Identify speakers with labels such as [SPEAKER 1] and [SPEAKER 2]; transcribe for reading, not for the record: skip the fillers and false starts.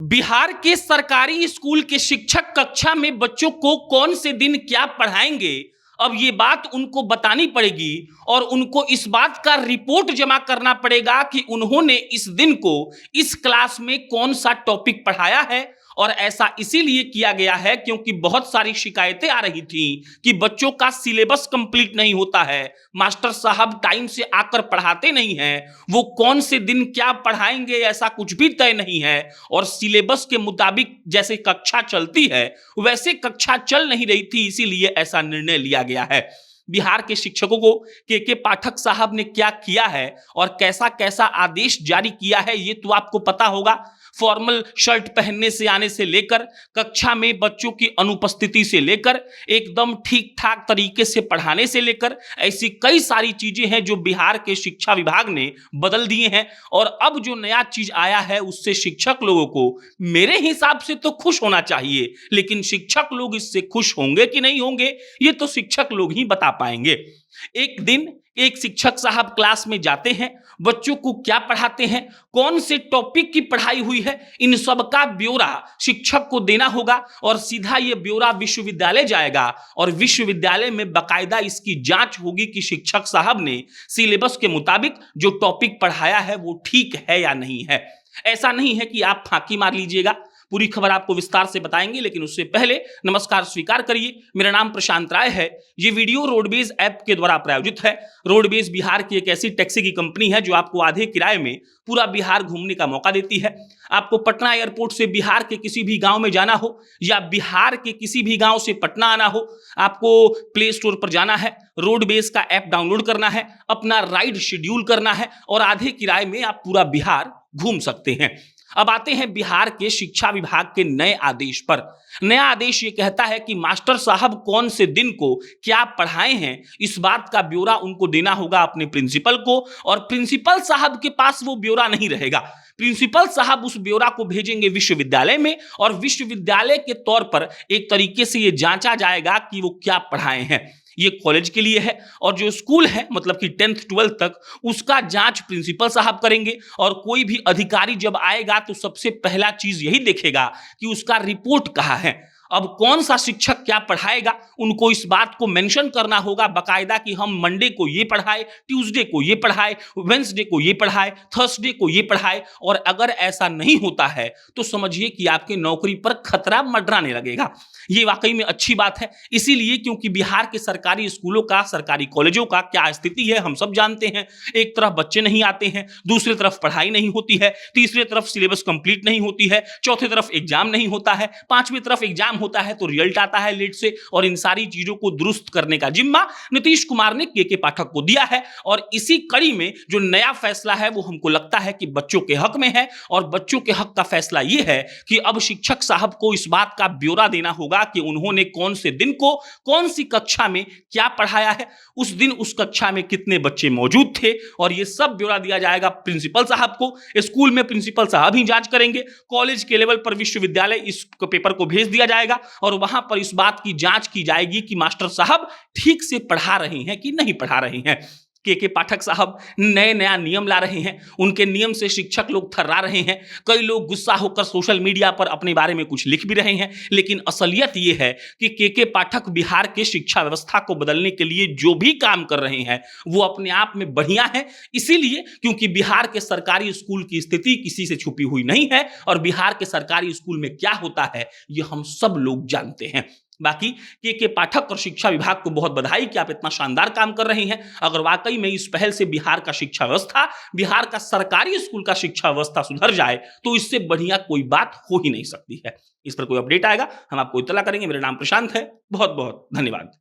[SPEAKER 1] बिहार के सरकारी स्कूल के शिक्षक कक्षा में बच्चों को कौन से दिन क्या पढ़ाएंगे। अब ये बात उनको बतानी पड़ेगी और उनको इस बात का रिपोर्ट जमा करना पड़ेगा कि उन्होंने इस दिन को इस क्लास में कौन सा टॉपिक पढ़ाया है। और ऐसा इसीलिए किया गया है क्योंकि बहुत सारी शिकायतें आ रही थी कि बच्चों का सिलेबस कंप्लीट नहीं होता है, मास्टर साहब टाइम से आकर पढ़ाते नहीं हैं, वो कौन से दिन क्या पढ़ाएंगे ऐसा कुछ भी तय नहीं है और सिलेबस के मुताबिक जैसे कक्षा चलती है वैसे कक्षा चल नहीं रही थी, इसीलिए ऐसा निर्णय लिया गया है। बिहार के शिक्षकों को के पाठक साहब ने क्या किया है और कैसा कैसा आदेश जारी किया है ये तो आपको पता होगा। फॉर्मल शर्ट पहनने से आने से लेकर कक्षा में बच्चों की अनुपस्थिति से लेकर एकदम ठीक ठाक तरीके से पढ़ाने से लेकर ऐसी कई सारी चीजें हैं जो बिहार के शिक्षा विभाग ने बदल दिए हैं। और अब जो नया चीज आया है उससे शिक्षक लोगों को मेरे हिसाब से तो खुश होना चाहिए, लेकिन शिक्षक लोग इससे खुश होंगे कि नहीं होंगे ये तो शिक्षक लोग ही बता पाएंगे। एक दिन एक शिक्षक साहब क्लास में जाते हैं, बच्चों को क्या पढ़ाते हैं, कौन से टॉपिक की पढ़ाई हुई है, इन सब का ब्यौरा शिक्षक को देना होगा और सीधा ये ब्यौरा विश्वविद्यालय जाएगा और विश्वविद्यालय में बाकायदा इसकी जांच होगी कि शिक्षक साहब ने सिलेबस के मुताबिक जो टॉपिक पढ़ाया है वो ठीक है या नहीं है। ऐसा नहीं है कि आप फांकी मार लीजिएगा, पूरी खबर आपको विस्तार से बताएंगे, लेकिन उससे पहले नमस्कार स्वीकार करिए। मेरा नाम प्रशांत राय है। ये वीडियो रोडवेज ऐप के द्वारा प्रायोजित है। रोडवेज बिहार की एक ऐसी टैक्सी की कंपनी है जो आपको आधे किराए में पूरा बिहार घूमने का मौका देती है। आपको पटना एयरपोर्ट से बिहार के किसी भी गांव में जाना हो या बिहार के किसी भी गांव से पटना आना हो, आपको प्ले स्टोर पर जाना है, रोडवेज का ऐप डाउनलोड करना है, अपना राइड शेड्यूल करना है और आधे किराए में आप पूरा बिहार घूम सकते हैं। अब आते हैं बिहार के शिक्षा विभाग के नए आदेश पर। नया आदेश ये कहता है कि मास्टर साहब कौन से दिन को क्या पढ़ाए हैं इस बात का ब्यौरा उनको देना होगा अपने प्रिंसिपल को, और प्रिंसिपल साहब के पास वो ब्यौरा नहीं रहेगा। प्रिंसिपल साहब उस ब्यौरा को भेजेंगे विश्वविद्यालय में और विश्वविद्यालय के तौर पर एक तरीके से ये जांचा जाएगा कि वो क्या पढ़ाए हैं। ये कॉलेज के लिए है और जो स्कूल है मतलब कि 10th 12th तक उसका जांच प्रिंसिपल साहब करेंगे और कोई भी अधिकारी जब आएगा तो सबसे पहला चीज यही देखेगा कि उसका रिपोर्ट कहाँ है। अब कौन सा शिक्षक क्या पढ़ाएगा उनको इस बात को मेंशन करना होगा बाकायदा कि हम मंडे को ये पढ़ाए, ट्यूसडे को ये पढ़ाए, वेंसडे को ये पढ़ाए, थर्सडे को ये पढ़ाए। और अगर ऐसा नहीं होता है तो समझिए कि आपके नौकरी पर खतरा मंडराने लगेगा। ये वाकई में अच्छी बात है, इसीलिए क्योंकि बिहार के सरकारी स्कूलों का, सरकारी कॉलेजों का क्या स्थिति है हम सब जानते हैं। एक तरफ बच्चे नहीं आते हैं, दूसरी तरफ पढ़ाई नहीं होती है, तीसरी तरफ सिलेबस कंप्लीट नहीं होती है, चौथी तरफ एग्जाम नहीं होता है, पांचवी तरफ एग्जाम होता है तो रिजल्ट आता है लेट से। और इन सारी चीजों को दुरुस्त करने का जिम्मा नीतीश कुमार ने के पाठक को दिया है और इसी कड़ी में जो नया फैसला है वो हमको लगता है कि बच्चों के हक में है। और बच्चों के हक का फैसला ये है कि अब शिक्षक साहब को इस बात का ब्यौरा देना होगा कि उन्होंने कौन से दिन को कौन सी कक्षा में क्या पढ़ाया है, उस दिन उस कक्षा में कितने बच्चे मौजूद थे, और ये सब ब्यौरा दिया जाएगा प्रिंसिपल साहब को। स्कूल में प्रिंसिपल साहब ही जांच करेंगे, कॉलेज के लेवल पर विश्वविद्यालय इस पेपर को भेज दिया जाएगा और वहां पर इस बात की जांच की जाएगी कि मास्टर साहब ठीक से पढ़ा रहे हैं कि नहीं पढ़ा रहे हैं। के पाठक साहब नया नियम ला रहे हैं, उनके नियम से शिक्षक लोग थर्रा रहे हैं। कई लोग गुस्सा होकर सोशल मीडिया पर अपने बारे में कुछ लिख भी रहे हैं, लेकिन असलियत ये है कि के पाठक बिहार के शिक्षा व्यवस्था को बदलने के लिए जो भी काम कर रहे हैं वो अपने आप में बढ़िया है। इसीलिए क्योंकि बिहार के सरकारी स्कूल की स्थिति किसी से छुपी हुई नहीं है और बिहार के सरकारी स्कूल में क्या होता है ये हम सब लोग जानते हैं। बाकी के पाठक और शिक्षा विभाग को बहुत बधाई कि आप इतना शानदार काम कर रहे हैं। अगर वाकई में इस पहल से बिहार का शिक्षा व्यवस्था, बिहार का सरकारी स्कूल का शिक्षा व्यवस्था सुधर जाए तो इससे बढ़िया कोई बात हो ही नहीं सकती है। इस पर कोई अपडेट आएगा हम आपको इत्तला करेंगे। मेरा नाम प्रशांत है। बहुत बहुत धन्यवाद।